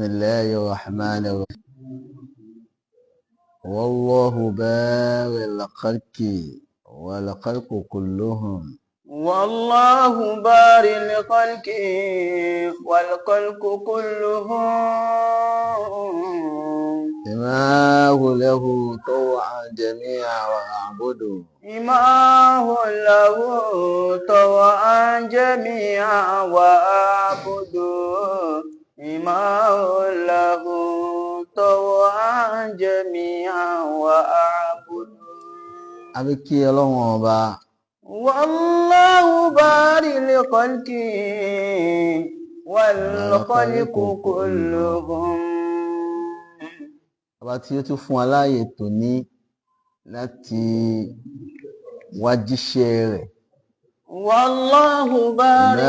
بسم الله الرحمن الرحيم والله بارئ الخلق والخلق كلهم والله بارئ الخلق والخلق كلهم إماه له طوعا جميعا واعبدوا إماه له طوعا جميعا وأعبدوا إماه له طوعا جميعا وأعبدوا أبكي الله والله بارئ الخلق والخلق كلهم. Ọba tí ó tún fún wa láàyè tòní láti wá jíṣẹ́ rẹ̀. والله بارئ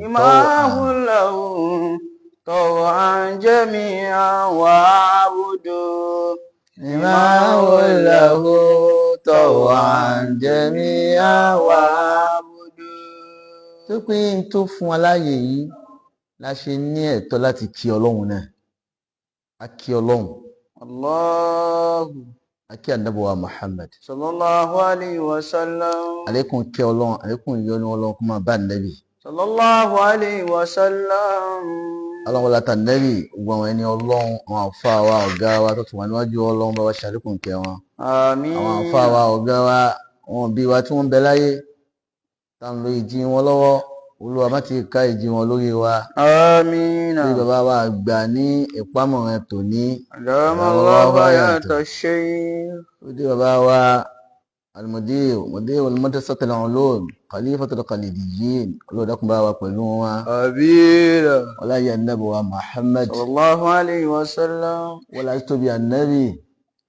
إماه له طوعا جميعا وعبدوا إماه له طوعا جميعا وعبدوا. Tó pé n tó fún wa láàyè yìí la ṣe ní ẹ̀tọ́ láti kí Ọlọ́run náà. A kí Ọlọ́run. Allahu. A kí Ànábì wa Muhammad. Sallallahu alayhi wa sallam. Àlékún kí Ọlọ́run, àlékún ìyọ́nú Ọlọ́run kó máa bá Ànábì. Sallallahu alayhi wa sallam. Ọlọ́run wọlá t'Ànábì, gbogbo àwọn ẹni Ọlọ́run, àwọn àlfáà wa, ọ̀gá wa tó tún wà níwájú Ọlọ́run bá wa ṣàlékún kẹ́ wọn. Àmín. Àwọn àlfáà wa, ọ̀gá wa, àwọn òbí wa tí wọ́n ń bẹ láyé, tá ń lo ìjì wọn lọ́wọ́. Olúwa má ti ká ìjì wọn lórí wa. Àmín. Bí bàbá wa gbà ní ìpamọ̀ràn tòní. Allahu hayata shaykh. Ó dé bàbá wa al-mudir al-madrasat al-ulum khalifatul khalidiyyin. Olúwa dákun bá wa pẹ̀lú wọn. Àmín. Ọlá yẹ Ànábì wa Muhammad. Sallallahu alayhi wa sallam. Wọ́n láti tóbi Ànábì.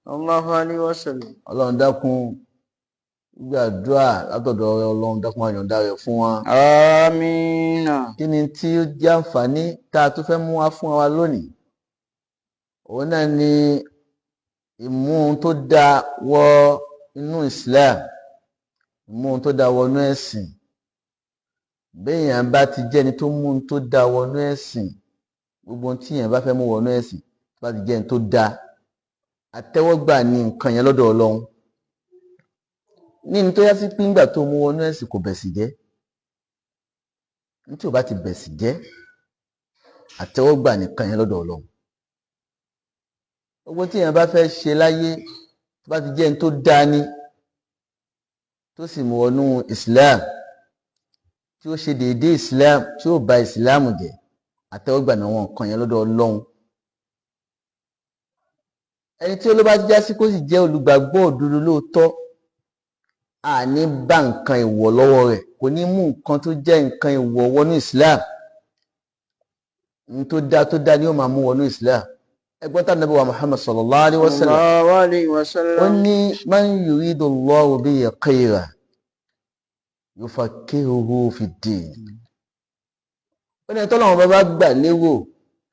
Sallallahu alayhi wa sallam. Ọlọ́run dákun gbàdúrà látọ̀dọ̀ rẹ, Ọlọ́run dákun àyọ̀ǹda rẹ̀ fún wọn. Àmín. Kí ni tí ó jẹ́ àǹfààní tá a tún fẹ́ mú wá fún wa lónìí? Òun náà ni ìmú ohun tó dáa wọ inú Islam, ìmú ohun tó dáa wọ inú ẹ̀sìn. Béèyàn bá ti jẹ́ ẹni tó mú ohun tó dáa wọ inú ẹ̀sìn, gbogbo ohun tí èèyàn bá fẹ́ mú wọ inú ẹ̀sìn tó bá ti jẹ́ ẹni tó dáa, àtẹ́wọ́gbà ni nǹkan yẹn lọ́dọ̀ Ọlọ́run. Ní ní tó yá sí pé ńgbà tó mú wọnú ẹ̀sìn kò bẹ̀sì jẹ́, ní tí ò bá ti bẹ̀sì jẹ́, àtẹ́wọ́gbà nìkan yẹn lọ́dọ̀ Ọlọ́run. Gbogbo tí èèyàn bá fẹ́ ṣe láyé tó bá ti jẹ́ ní tó dáa ní tó sì mú wọnú Islam, tí ó ṣe déédéé Islam, tí ó bà Islam jẹ́, àtẹ́wọ́gbà náà wọn nǹkan yẹn lọ́dọ̀ Ọlọ́run. Ẹni tí ó ló bá ti já sí kó sì jẹ́ olùgbàgbọ́ òdodo lóòótọ́, àní bá nǹkan ìwọ̀ lọ́wọ́ rẹ̀, kò ní mú nǹkan tó jẹ́ nǹkan ìwọ̀ wọnú Islam. Ní tó dá ni ó máa mú wọnú Islam. Ẹgbọ́n tá Ànábì wa Muhammad sallallahu alaihi wasallam. Ó ní man yuridullahu bihi khayran yufaqihuhu fid-din. Ó ní tọ́lọ́run bá gbà lérò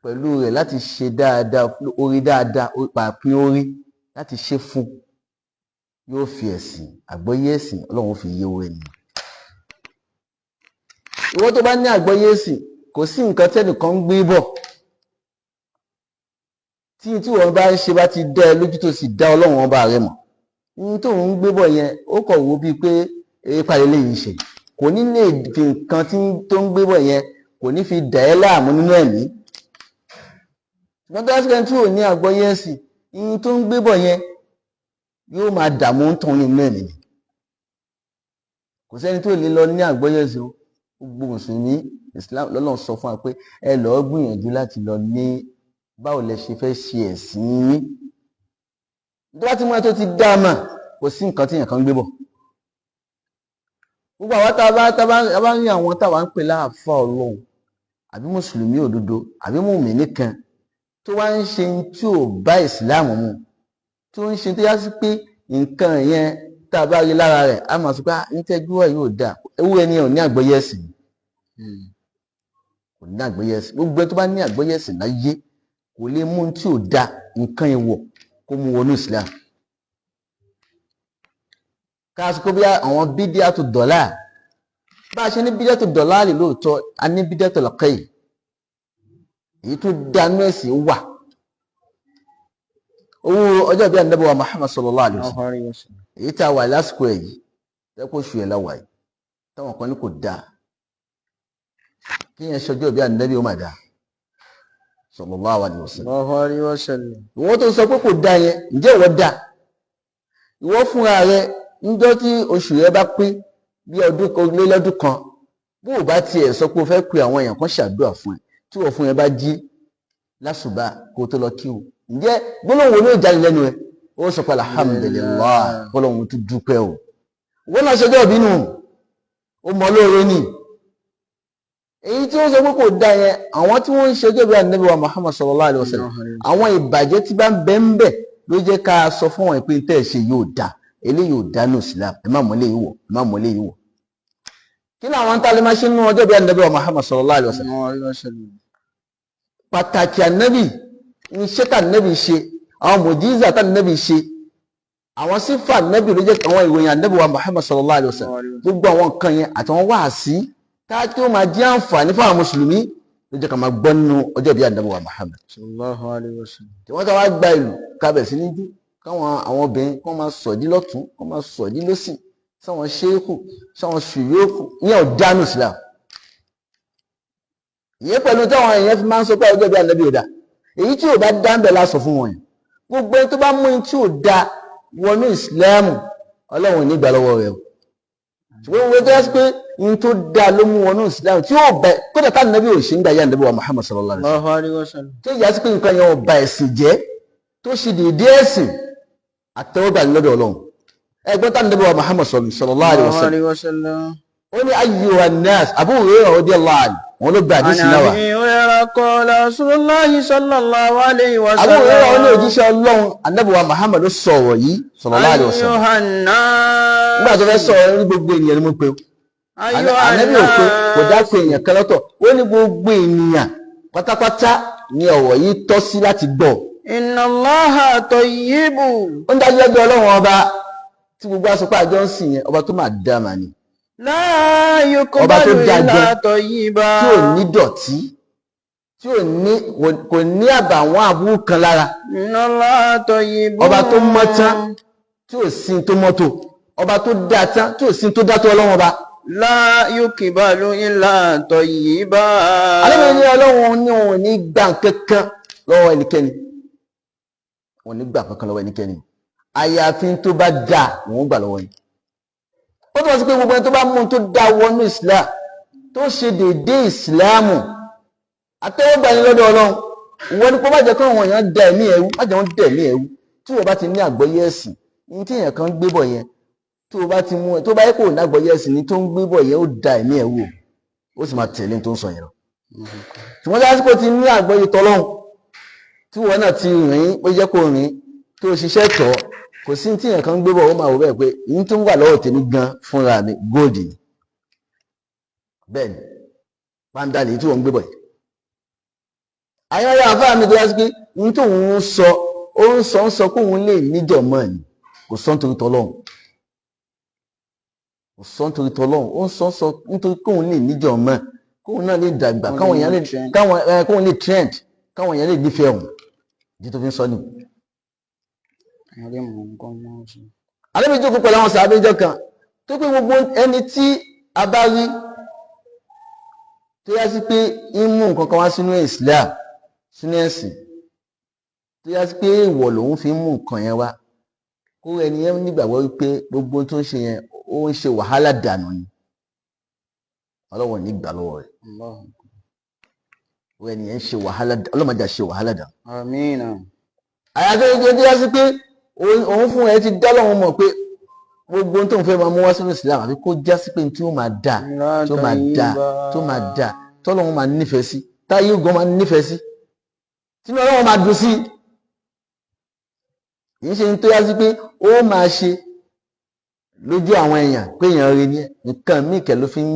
pẹ̀lú rẹ̀ láti ṣe dáadáa, orí dáadáa, pàápín orí láti ṣe fún, yóò fi ẹ̀sìn, àgbọ́yé ẹ̀sìn Ọlọ́run fi yé owó ẹni. Ìwọ tó bá ní àgbọ́yé ẹ̀sìn, kò sí nǹkan tẹ́nìkan ń gbé bọ̀ tí wọ́n bá ń ṣe bá ti dá ẹ lójú tó sì dá Ọlọ́run ọba rẹ mọ̀. Ní tó ń gbé bọ̀ yẹn ó kọ̀ wó bíi pé erépa lè yìí ṣe, kò ní lè fi nǹkan tó ń gbé bọ̀ yẹn kò ní fi dà ẹ́ láàmú nínú ẹ̀mí. Ṣùgbọ́n tó yá sí ẹni tí ò ní àgbọ́yé ẹ̀sìn, ìyìn tó ń gbé bọ̀ yẹn yóò máa dààmú ń tàn nínú ẹ̀mí ni. Kò sẹ́ni tó lè lọ ní àgbọ́yé ẹ̀sìn. Gbogbo mùsùlùmí Islam lọ́lọ́run sọ fún wa pé ẹ lọ́ọ́ gbìyànjú láti lọ ní báwo lẹ ṣe fẹ́ ṣe ẹ̀sìn yín. Tó bá ti mú ẹ tó ti dá a mà, kò sí nǹkan tí èèyàn kan gbé bọ̀. Gbogbo àwọn tá a bá rí àwọn táwa ń pè láàfáà Ọlọ́run àbí mùsùlùmí òdodo àbí mùmínì kan tó wá ń ṣe tí ò bá ìsìláàmù mu, tó ń ṣe tó yá sí pé nǹkan yẹn tá a bá rí lára rẹ̀ a máa sọ pé ní tẹ́jú ẹ̀ yóò dáa, ewu ẹni ò ní àgbọ́yé ẹ̀sìn, kò ní àgbọ́yé ẹ̀sìn. Gbogbo ẹni tó bá ní àgbọ́yé ẹ̀sìn láyé kò lè mú tí ò dáa, nǹkan ìwọ̀ kó mú wọnú Islam. Ká sọ pé bí àwọn bídíà tó dọ̀là, bá a ṣe ní bídíà tó dọ̀là lè lóòótọ́, a ní bídíà tó lọ́kẹ́yì. èyí tó dánú ẹ̀sìn wà. Owó ọjọ́ bí Ànábì wa Muhammad sallallahu alaihi wasallam èyí tá a wà lásìkò èyí tẹ́kọ̀ oṣù ẹ̀ láwà yìí táwọn kan ní kò dáa kí yẹn ṣọjọ́ bí Ànábì ó mà dáa sallallahu alaihi wasallam. Ìwọ́n tó sọ pé kò dáa yẹn ǹjẹ́ ìwọ dáa? Ìwọ fúnra rẹ níjọ́ tí oṣù rẹ bá pé bí ọdún kan lé lọ́dún kan bó o bá tiẹ̀ sọ pé o fẹ́ pe àwọn èèyàn kan ṣàdúrà fún ẹ tí wọ́n fún ẹ bá jí lásùbà kó tó lọ kí o ǹjẹ́ gbólóhùn wo ló jáde lẹ́nu ẹ ó sọ pé alhamdulillah gbólóhùn tó dúpẹ́ o wọ́n náà ṣọjọ́ ìbínú ó mọ lóore ni. Èyí tí ó sọ pé kò dá yẹn àwọn tí wọ́n ń ṣọjọ́ bí Ànábì wa Muhammad sallallahu alaihi wasallam àwọn ìbàjẹ́ tí bá ń bẹ ń bẹ ló jẹ́ ká sọ fún wọn pé tẹ́ ẹ̀ ṣe yóò dá eléyìí ò dá ní Islam ẹ má mọ eléyìí wọ̀ ẹ má mọ eléyìí wọ̀. Kí ni àwọn tálẹ́ máa ṣe nínú ọjọ́ bí Ànábì wa Muhammad sallallahu alaihi wasallam? Pàtàkì Ànábì iṣẹ́ tá Ànábì ṣe àwọn mùjíza tá Ànábì ṣe àwọn sífà Ànábì ló jẹ́ àwọn ìròyìn Ànábì wa Muhammad sallallahu alaihi wasallam gbogbo àwọn nǹkan yẹn àtàwọn wáàsí tá tí ó máa jẹ́ àǹfààní fáwọn mùsùlùmí ló jẹ́ ká máa gbọ́ nínú ọjọ́ bí Ànábì wa Muhammad sallallahu alaihi wasallam. tí wọ́n tá wá gba ìlú kábẹ̀ sí níjú káwọn àwọn obìnrin kọ́ máa sọ̀dí lọ́tún kọ́ máa sọ̀dí lọ́sì sáwọn ṣéèkù sáwọn ṣùyókù ìyẹn ò dánù Islam. Ìyẹn pẹ̀lú táwọn èèyàn fi máa ń sọ pé ọjọ́ bí Ànábì ò dá èyí tí ò bá dá ń bẹ̀ lásọ fún wọn yẹn gbogbo ẹni tó bá mú tí ò dá wọnú Islam Ọlọ́run ò ní gbà lọ́wọ́ rẹ̀ o ṣùgbọ́n wọ́n jẹ́ pé ní tó dá ló mú wọnú Islam tí ó bẹ kódà tá Ànábì ò ṣe ń gbà yá Ànábì wa Muhammad sallallahu alaihi wasallam tí ó yà sí pé nǹkan yẹn ò ba ẹ̀sìn jẹ́ tó ṣe dédé ẹ̀sìn àtẹ́wọ́gbà lọ́dọ̀ Ọlọ́run ẹgbẹ́ tá Ànábì wa Muhammad sallallahu alaihi wasallam ó ní ayyuhan nas Abu Hurairah radiyallahu anhu wọn ló gba àdísì náà wá. Àbí Hurairah qala Rasulullahi sallallahu alaihi wasallam. Abu Hurairah wọn ní òjíṣẹ́ Ọlọ́run Ànábì wa Muhammad ló sọ̀rọ̀ yìí sallallahu alaihi wasallam. Ayyuhan nas. Nígbà tó fẹ́ sọ̀rọ̀ ní gbogbo ènìyàn ni mo pe o. Ànábì ò pé kò dákun èèyàn kan lọ́tọ̀ ó ní gbogbo ènìyàn pátápátá ni ọ̀rọ̀ yìí tọ́ sí láti gbọ́. Inna Allaha tayyibun. Ó ń dájú ẹgbẹ́ Ọlọ́run ọba tí gbogbo àsopọ̀ àjọ ń sìn yẹn ọba tó máa dá màá ni. La yuqbalu illa tayyiba. Tí ò ní dọ̀tí tí kò ní àbàwọ́n àbúrú kan lára. Inna Allaha tayyibun. Ọba tó mọ́ tán tí ò sí tó mọ́tò ọba tó dá tán tí ò sí tó dá tó Ọlọ́run ọba. La yuqbalu illa tayyiba. Àlẹ́ mi ní Ọlọ́run ní òun ní gbà kankan lọ́wọ́ ẹnikẹ́ni òun ní gbà kankan lọ́wọ́ ẹnikẹ́ni àyàfi tó bá dá òun gbà lọ́wọ́ yìí. Ó tó wá sí pé gbogbo ẹni tó bá mú tó dá wọnú Islam tó ṣe dédé Ìsìláàmù àtẹ́wọ́gbà ní lọ́dọ̀ Ọlọ́run ìwọ ni kó má jẹ́ kí àwọn èèyàn dá ẹ̀mí ẹ̀rú má jẹ́ wọ́n dá ẹ̀mí ẹ̀rú tí wọ́n bá ti ní àgbọ́yé ẹ̀sìn ní tí èèyàn kan gbé bọ̀ yẹn tó bá ti mú ẹ tó bá yẹ kó ní àgbọ́yé ẹ̀sìn ní tó ń gbé bọ̀ yẹn ó dá ẹ̀mí ẹ̀rú ó sì máa tẹ̀lé tó ń sọ yẹn lọ. Ṣùgbọ́n lásìkò ti ní àgbọ́yé tọ́lọ́hun tí wọ́n náà ti rìn ó jẹ́ kó rìn tó ṣiṣẹ́ tọ́ kò sí tí èèyàn kan gbé bọ̀ ó máa wò bẹ́ẹ̀ pé ìyín tó ń wà lọ́wọ́ tèmi gan fúnra mi góòdì ni bẹ́ẹ̀ ni pàǹdàlì tí wọ́n ń gbé bọ̀ yìí. Ayọ́yọ́ àfáà mi tó yá sí pé ìyín tó ń sọ ó ń sọ pé òun lè níjọ̀ mọ́ ni kò sọ nítorí tọ́lọ́hun kò sọ nítorí tọ́lọ́hun ó ń sọ nítorí pé òun lè níjọ̀ mọ́ kóun náà lè dàgbà káwọn èèyàn lè kóun lè trend káwọn èèyàn lè nífẹ̀ẹ́ òun ìdí tó fi ń sọ nìyí. Ànábì jókòó pẹ̀lú àwọn sàábéjọ́ kan tó pé gbogbo ẹni tí a bá rí tó yá sí pé ìmú nǹkan kan wá sínú Islam sínú ẹ̀sìn tó yá sí pé ìwọ̀ lòun fi ń mú nǹkan yẹn wá kó ẹni yẹn nígbàgbọ́ wípé gbogbo tó ń ṣe yẹn ó ń ṣe wàhálà dànù ni Ọlọ́run ní gbà lọ́wọ́ rẹ̀ ó ẹni yẹn ń ṣe wàhálà ọlọ́mọdé ṣe wàhálà dànù. Àmín. Àyàfẹ́ tó yá sí pé òun fún ẹ ti dá lọ́wọ́ mọ̀ pé gbogbo tó ń fẹ́ máa mú wá sínú Islam àfi kó já sí pé tí ó máa dà tó máa dà tó máa dà tọ́lọ́run máa nífẹ̀ẹ́ sí táyé ogun máa nífẹ̀ẹ́ sí tí Ọlọ́run máa dùn sí yìí ṣe ń tó yá sí pé ó máa ṣe lójú àwọn èèyàn pé èèyàn rí ní nǹkan míì kẹ̀ ló fi ń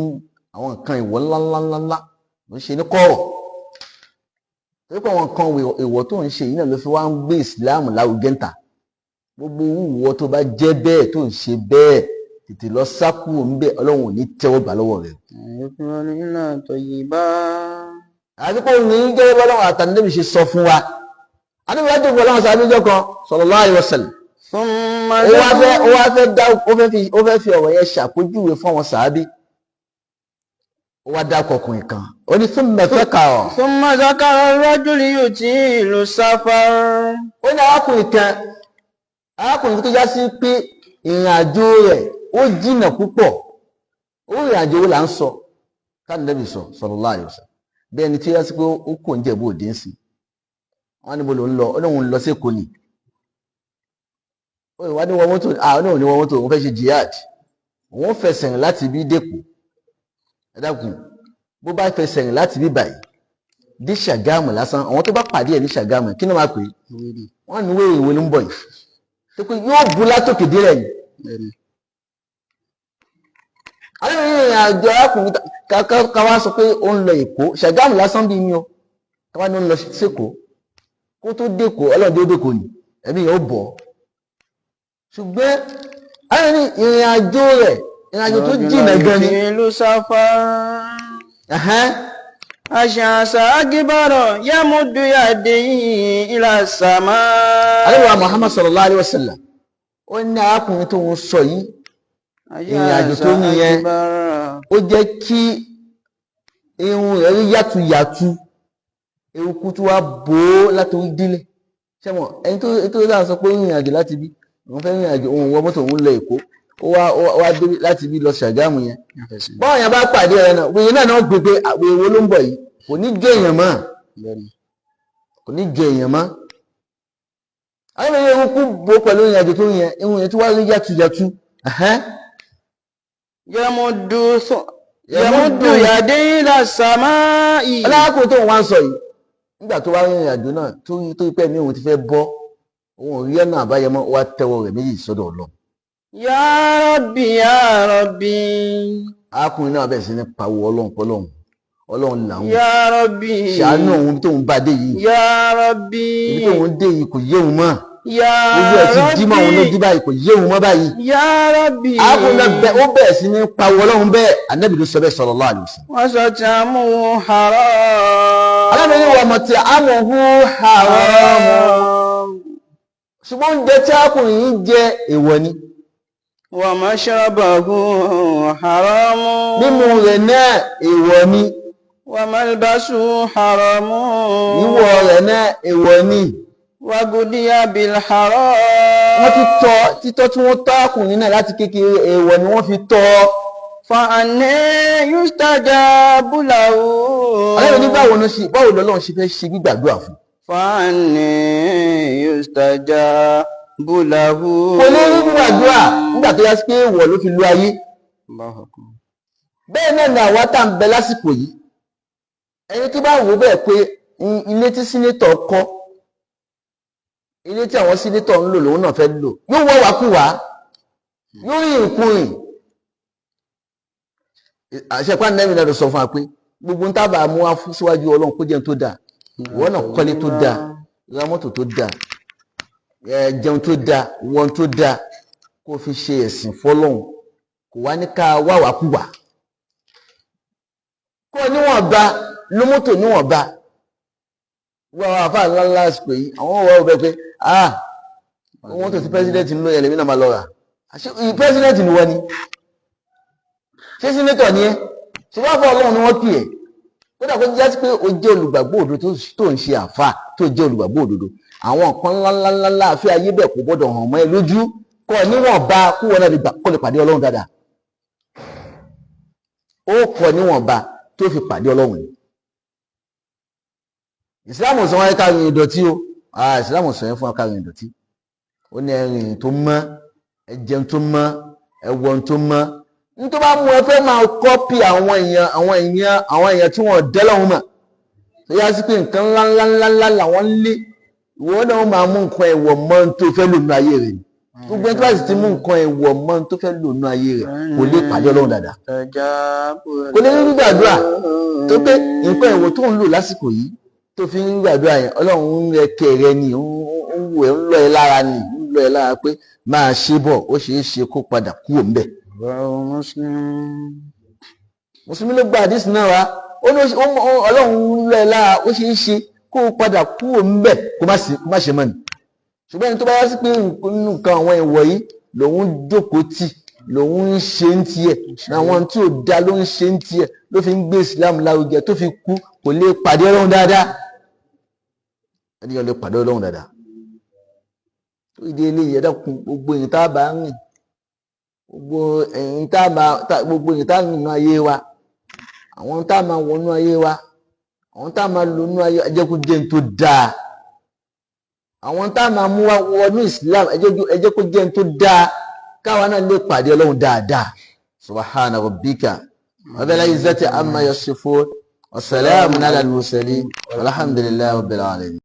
àwọn nǹkan ìwọ̀ ńláńláńlá ló ń ṣe ní kọ̀rọ̀ torí pé àwọn nǹkan ìwọ̀ tó ń ṣe yìí náà ló fi wá ń gbé Islam lárugẹ ńta gbogbo ìwọ tó bá jẹ́ bẹ́ẹ̀ tó ń ṣe bẹ́ẹ̀ tètè lọ sákú ń bẹ Ọlọ́run ò ní tẹ́wọ́ gbà lọ́wọ́ rẹ̀. àti pé òun ní gẹ́gẹ́ bọ́lá àtàndébì ṣe sọ fún wa àdébì wájú pẹ̀lú àwọn sàbíjọ́ kan sallallahu alaihi wasallam ó fẹ́ fi ọ̀rọ̀ yẹn ṣàpèjúwe fún àwọn sàábí ó wá dákọ̀ ọkùnrin kan ó ní thumma zakara ar-rajuli yutilu safar. ó ní arákùnrin tó já sí pé ìrìn àjò rẹ̀ ó jìnà púpọ̀ ó ìrìn àjò wo là ń sọ káàdínlẹ́bì sọ sallallahu alaihi wasallam bí ẹni tí ó yá sí pé ó kò ń jẹ̀bú òde ń sìn wọ́n níbo ló ń lọ ó lóun lọ sí Èkó ni ó ìwádìí wọ mọ́tò ní wọ mọ́tò òun fẹ́ ṣe jihad òun fẹsẹ̀ rìn láti bí dẹ́kù ẹ dákun bó bá fẹsẹ̀ rìn láti bí báyìí dé Ṣàgámù lásán àwọn tó bá pàdé ẹ̀ ní Ṣàgámù kí ni wọ́n máa pè é wọ́n ní wéèrè ìwé ló ń bọ̀ yìí tó pé yóò bu látòkè délẹ̀ yìí. àwọn ènìyàn àjọ arákùnrin káwá sọ pé ó ń lọ Èkó Ṣàgámù lásán bí mi o káwá ní ó ń lọ sékòó kó tó dẹ́kọ̀ ọlọ́dẹ ó dẹ́kọ̀ ni ẹ̀mí yóò bọ̀ ṣùgbọ́n àwọn ní ìrìn àjò rẹ̀ ìrìn àjò tó jìnà gan ni. Àṣàṣà agíbárọ̀ yamuddu yadayhi ila sama. Àlẹ́wà Muhammad sallallahu alaihi wasallam ó ní arákùnrin tó ń sọ yìí ìrìn àjò tó ní yẹn ó jẹ́ kí irun rẹ̀ rí yàtúyàtú eruku tó wá bò ó látòrí délé ṣẹ́mọ̀ ẹni tó dáa sọ pé rìnrìn àjò láti bí òun fẹ́ rìnrìn àjò òun wọ mọ́tò òun lọ Èkó ó wá dé láti bí lọ Ṣàgámù yẹn báwọn yẹn bá pàdé ẹ náà wòye náà gbé pé àwọn èwo ló ń bọ̀ yìí kò ní gé èèyàn mọ́ kò ní gé èèyàn mọ́ àwọn èèyàn eruku bò pẹ̀lú rìnrìn àjò tó yẹn irun yẹn tó wá rí yàtúyàtú yamuddu yadayhi ila samaa'i. alákòó tó wọ́n sọ yìí nígbà tó wá rìnrìn àjò náà tó pẹ́ mi òun ti fẹ́ bọ́ òun ò rí ọ̀nà àbáyọmọ́ wá tẹ́wọ́ rẹ̀ méjì sọ́dọ̀ Ọlọ́run. Ya Rabbi ya Rabbi. arákùnrin náà bẹ̀rẹ̀ sí ní pawọ́ Ọlọ́run làwọn. Ya Rabbi. ṣàánú òun ibi tóun bá dé yìí. Ya Rabbi. ibi tóun dé yìí kò yé òun mọ́. Ya Rabbi. ojú ẹ̀ ti dí mọ́ òun lójú báyìí kò yé òun mọ́ báyìí. Ya Rabbi. arákùnrin náà ó bẹ̀rẹ̀ sí ní pawọ́ Ọlọ́run bẹ́ẹ̀ Ànábì ló sọ bẹ́ẹ̀ sallallahu alaihi wasallam. Wa sat'amuhu haram. alábẹ̀rẹ̀ wà mọ̀ tí àmọ̀hú haram. ṣùgbọ́n oúnjẹ tí arákùnrin yìí jẹ èèwọ̀ ni. Wa mashrabahu haram. mímu rẹ̀ náà èèwọ̀ ni. Wa malbasu haram. wíwọ̀ rẹ̀ náà èèwọ̀ ni. Wa gudiya bil haram. wọ́n ti títọ́ tí wọ́n tọ́ arákùnrin náà láti kékeré èèwọ̀ ni wọ́n fi tọ́. Fa anna yustajabu lahu. Ọlọ́run ní báwo lọ́lọ́run ṣe fẹ́ ṣe gbígbàdúrà fún. Fa anna yustajabu lahu. kò ní rí gbígbàdúrà nígbà tó yá sí pé èèwọ̀ ló fi lu ayé. bẹ́ẹ̀ náà ni àwa tá à ń bẹ lásìkò yìí ẹni tí bá wò bẹ́ẹ̀ pé ilé tí sínétọ̀ kọ́ ilé tí àwọn sínétọ̀ ń lò lòun náà fẹ́ lò yóò wọ́ wákùwá yóò rí ìkùnrin àṣẹpá nẹ́ẹ̀mí náà ló sọ fún wa pé gbogbo ń tábà mú wá fún síwájú Ọlọ́run kó jẹun tó dáa ìwọ náà kọ́lé tó dáa ra mọ́tò tó dáa jẹun tó dáa wọ́n tó dáa kó fi ṣe ẹ̀sìn fọ́lọ́hun kò wá ní ká wá wákùwá kó níwọ̀nba ló mọ́tò níwọ̀nba wọ́n àwọn àfáà ńlá ńlá àsìkò yìí àwọn ọ̀wọ́ ọ̀bẹ pé mọ́tò tí pẹ́sidẹ́ntì ń lò yẹn lèmi náà máa lọ rà pẹ́sidẹ́ntì ni wọ́n ni ṣé sínétọ̀ ni ẹ́ ṣe wá fọ́ Ọlọ́run ni wọ́n pè ẹ́ kódà kó jẹ́ sí pé o jẹ́ olùgbàgbọ́ òdodo tó ń ṣe àfáà tó jẹ́ olùgbàgbọ́ òdodo àwọn nǹkan ńláńláńlá àfi ayé bẹ́ẹ̀ kò gbọ́dọ̀ hàn mọ́ ẹ lójú kọ́ níwọ̀nba kó wọn náà kó lè pàdé Ọlọ́run dáadáa ó kọ́ níwọ̀nba tó fi pàdé Ọlọ́run ni ìsìlámù sọ wọn ká rìn ìdọ̀tí o ìsìlámù sọ yẹn fún wa ká rìn ìdọ̀tí ó ní ẹrìn tó mọ́ ẹ jẹun tó mọ́ ẹ wọ̀n tó mọ́ nítorí bá mú ẹ fẹ́ máa kọ́pì àwọn èèyàn tí wọ́n dẹ́ lọ́hùn mọ̀ tó yá sí pé nǹkan ńláńláńlá làwọn ń lé ìwọ náà máa mú nǹkan ẹ̀wọ̀ mọ́ tó fẹ́ lò nínú ayé rẹ̀ gbogbo ẹni tó bá sì ti mú nǹkan ẹ̀wọ̀ mọ́ tó fẹ́ lò nínú ayé rẹ̀ kò lè pàdé Ọlọ́run dáadáa kò lè rí gbàdúrà tó pé nǹkan ẹ̀wọ̀ tó ń lò lásìkò yìí tó fi ń gbàdúrà yẹn Ọlọ́run ń rẹ kẹrẹ ni ń wù ẹ́ ń lọ ẹ lára ni ń lọ ẹ lára pé máa ṣe bọ̀ ó ṣeé ṣe kó padà kúrò ńbẹ̀. mùsùlùmí ló gba àdísì náà wá ó ní Ọlọ́run lẹ̀ láà ó ṣe é ṣe kó o padà kúrò ńbẹ̀ kó má ṣe mọ́ ni ṣùgbọ́n ẹni tó bá yá sí pé nǹkan àwọn ìwọ̀ yìí lòun jókòó tì lòun ń ṣe ń tiẹ̀ àwọn tí ò dá ló ń ṣe ń tiẹ̀ ló fi ń gbé Islam lárugẹ tó fi kú kò lè pàdé Ọlọ́run dáadáa ẹni yọ lè pàdé Ọlọ́run dáadáa tó ìdí eléyìí ẹ̀dá kun gbogbo èyí tá a bá rìn gbogbo èyí tá a rìn nínú ayé wa àwọn tá a máa wọnú ayé wa àwọn tá a máa lò nínú ayé ẹjẹ́ kó jẹ́ ní tó dáa àwọn tá a máa mú wa wọnú Islam ẹjẹ́ kó jẹ́ ní tó dáa káwa náà lè pàdé Ọlọ́run dáadáa subhana rabbika rabbil izzati amma yasifun wa salamun ala al-mursalin walhamdulillahi rabbil alamin.